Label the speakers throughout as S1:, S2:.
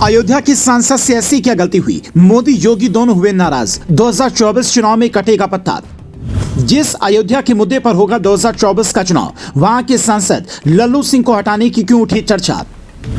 S1: अयोध्या की सांसद से ऐसी क्या गलती हुई? मोदी योगी दोनों हुए नाराज। 2024 चुनाव में कटेगा पत्ता। जिस अयोध्या के मुद्दे पर होगा 2024 का चुनाव, वहां के सांसद लल्लू सिंह को हटाने की क्यों उठी चर्चा?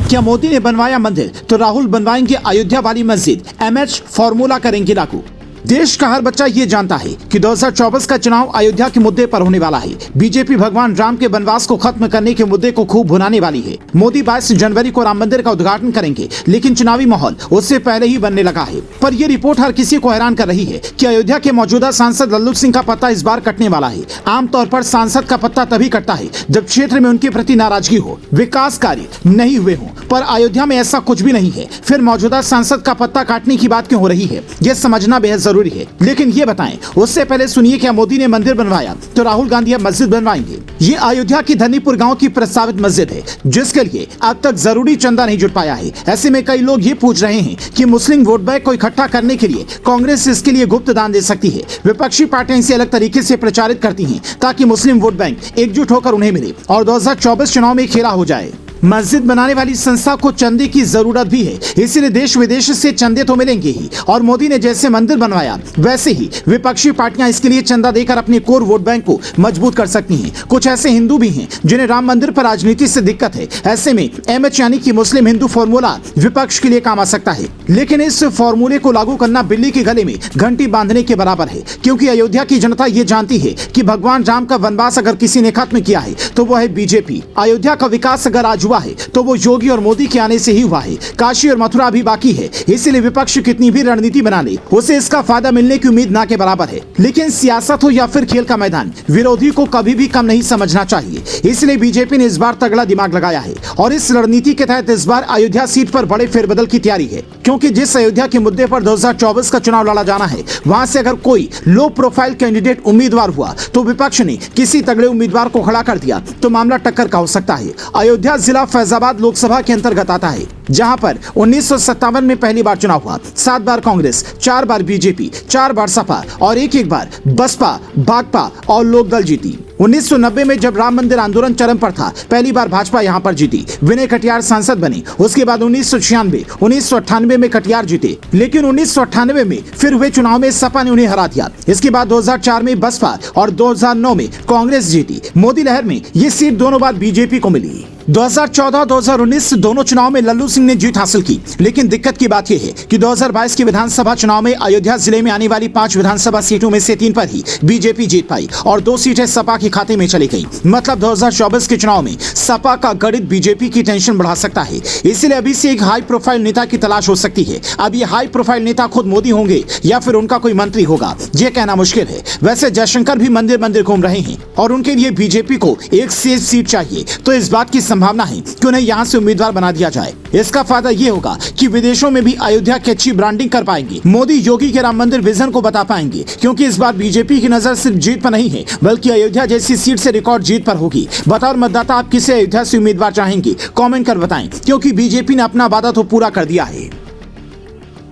S1: क्या मोदी ने बनवाया मंदिर तो राहुल बनवाएंगे अयोध्या वाली मस्जिद? एमएच फॉर्मूला करेंगे लागू। देश का हर बच्चा ये जानता है कि 2024 का चुनाव अयोध्या के मुद्दे पर होने वाला है। बीजेपी भगवान राम के वनवास को खत्म करने के मुद्दे को खूब भुनाने वाली है। मोदी 22 जनवरी को राम मंदिर का उद्घाटन करेंगे, लेकिन चुनावी माहौल उससे पहले ही बनने लगा है। पर यह रिपोर्ट हर किसी को हैरान कर रही है कि अयोध्या के मौजूदा सांसद लल्लू सिंह का पत्ता इस बार कटने वाला है। आमतौर पर सांसद का पत्ता तभी कटता है जब क्षेत्र में उनके प्रति नाराजगी हो, विकास कार्य नहीं हुए हों। पर अयोध्या में ऐसा कुछ भी नहीं है। फिर मौजूदा सांसद का पत्ता काटने की बात क्यों हो रही है, यह समझना बेहद जरूरी है। लेकिन ये बताएं, उससे पहले सुनिए, क्या मोदी ने मंदिर बनवाया तो राहुल गांधी अब मस्जिद बनवाएंगे? ये अयोध्या की धनीपुर गांव की प्रस्तावित मस्जिद है, जिसके लिए अब तक जरूरी चंदा नहीं जुट पाया है। ऐसे में कई लोग ये पूछ रहे हैं कि मुस्लिम वोट बैंक को इकट्ठा करने के लिए कांग्रेस इसके लिए गुप्त दान दे सकती है। विपक्षी पार्टियां इसे अलग तरीके से प्रचारित करती हैं ताकि मुस्लिम वोट बैंक एकजुट होकर उन्हें मिले और 2024 चुनाव में खेला हो जाए। मस्जिद बनाने वाली संस्था को चंदे की जरूरत भी है, इसीलिए देश विदेश से चंदे तो मिलेंगे ही। और मोदी ने जैसे मंदिर बनवाया, वैसे ही विपक्षी पार्टियां इसके लिए चंदा देकर अपने कोर वोट बैंक को मजबूत कर सकती हैं। कुछ ऐसे हिंदू भी हैं जिन्हें राम मंदिर पर राजनीति से दिक्कत है। ऐसे में एमएच यानी कि मुस्लिम हिंदू फॉर्मूला विपक्ष के लिए काम आ सकता है। लेकिन इस फॉर्मूले को लागू करना बिल्ली के गले में घंटी बांधने के बराबर है, क्योंकि अयोध्या की जनता ये जानती है कि भगवान राम का वनवास अगर किसी ने खत्म किया है तो वो है बीजेपी। अयोध्या का विकास अगर आज हुआ है तो वो योगी और मोदी के आने से ही हुआ है। काशी और मथुरा अभी बाकी है, इसलिए विपक्ष कितनी भी रणनीति बना ले, उसे इसका फायदा मिलने की उम्मीद ना के बराबर है। लेकिन सियासत हो या फिर खेल का मैदान, विरोधी को कभी भी कम नहीं समझना चाहिए। इसलिए बीजेपी ने इस बार तगड़ा दिमाग लगाया है और इस रणनीति के तहत इस बार अयोध्या सीट पर बड़े फेरबदल की तैयारी है। क्योंकि जिस अयोध्या के मुद्दे पर 2024 का चुनाव लड़ा जाना है, वहां से अगर कोई लो प्रोफाइल कैंडिडेट उम्मीदवार हुआ तो विपक्ष ने किसी तगड़े उम्मीदवार को खड़ा कर दिया तो मामला टक्कर का हो सकता है। अयोध्या जिला फैजाबाद लोकसभा के अंतर्गत आता है, जहां पर 1957 में पहली बार चुनाव हुआ। 7 बार कांग्रेस, 4 बार बीजेपी, 4 बार सपा और एक बार बसपा, भाकपा और लोकदल जीती। 1990 में जब राम मंदिर आंदोलन चरम पर था, पहली बार भाजपा यहां पर जीती। विनय कटियार सांसद बने। उसके बाद 1996, 1998 में कटियार जीते, लेकिन 1998 में फिर हुए चुनाव में सपा ने उन्हें हरा दिया। इसके बाद 2004 में बसपा और 2009 में कांग्रेस जीती। मोदी लहर में ये सीट दोनों बार बीजेपी को मिली। 2014-2019 दोनों चुनाव में लल्लू सिंह ने जीत हासिल की, लेकिन दिक्कत की बात यह है कि 2022 के विधानसभा चुनाव में अयोध्या जिले में आने वाली 5 विधानसभा सीटों में से 3 पर ही बीजेपी जीत पाई और 2 सीटें सपा के खाते में चली गई। मतलब 2024 के चुनाव में सपा का गणित बीजेपी की टेंशन बढ़ा सकता है। इसलिए अभी से एक हाई प्रोफाइल नेता की तलाश हो सकती है। अब ये हाई प्रोफाइल नेता खुद मोदी होंगे या फिर उनका कोई मंत्री होगा, ये कहना मुश्किल है। वैसे जयशंकर भी मंदिर घूम रहे हैं और उनके लिए बीजेपी को एक सेफ सीट चाहिए, तो इस बात की संभावना है कि उन्हें यहां से उम्मीदवार बना दिया जाए। इसका फायदा ये होगा कि विदेशों में भी अयोध्या की अच्छी ब्रांडिंग कर पाएंगे। मोदी योगी के राम मंदिर विजन को बता पाएंगे, क्योंकि इस बार बीजेपी की नजर सिर्फ जीत पर नहीं है, बल्कि अयोध्या जैसी सीट से रिकॉर्ड जीत पर होगी। बतौर मतदाता आप किसे अयोध्या से उम्मीदवार चाहेंगे? कमेंट कर बताएं, क्योंकि बीजेपी ने अपना वादा तो पूरा कर दिया है।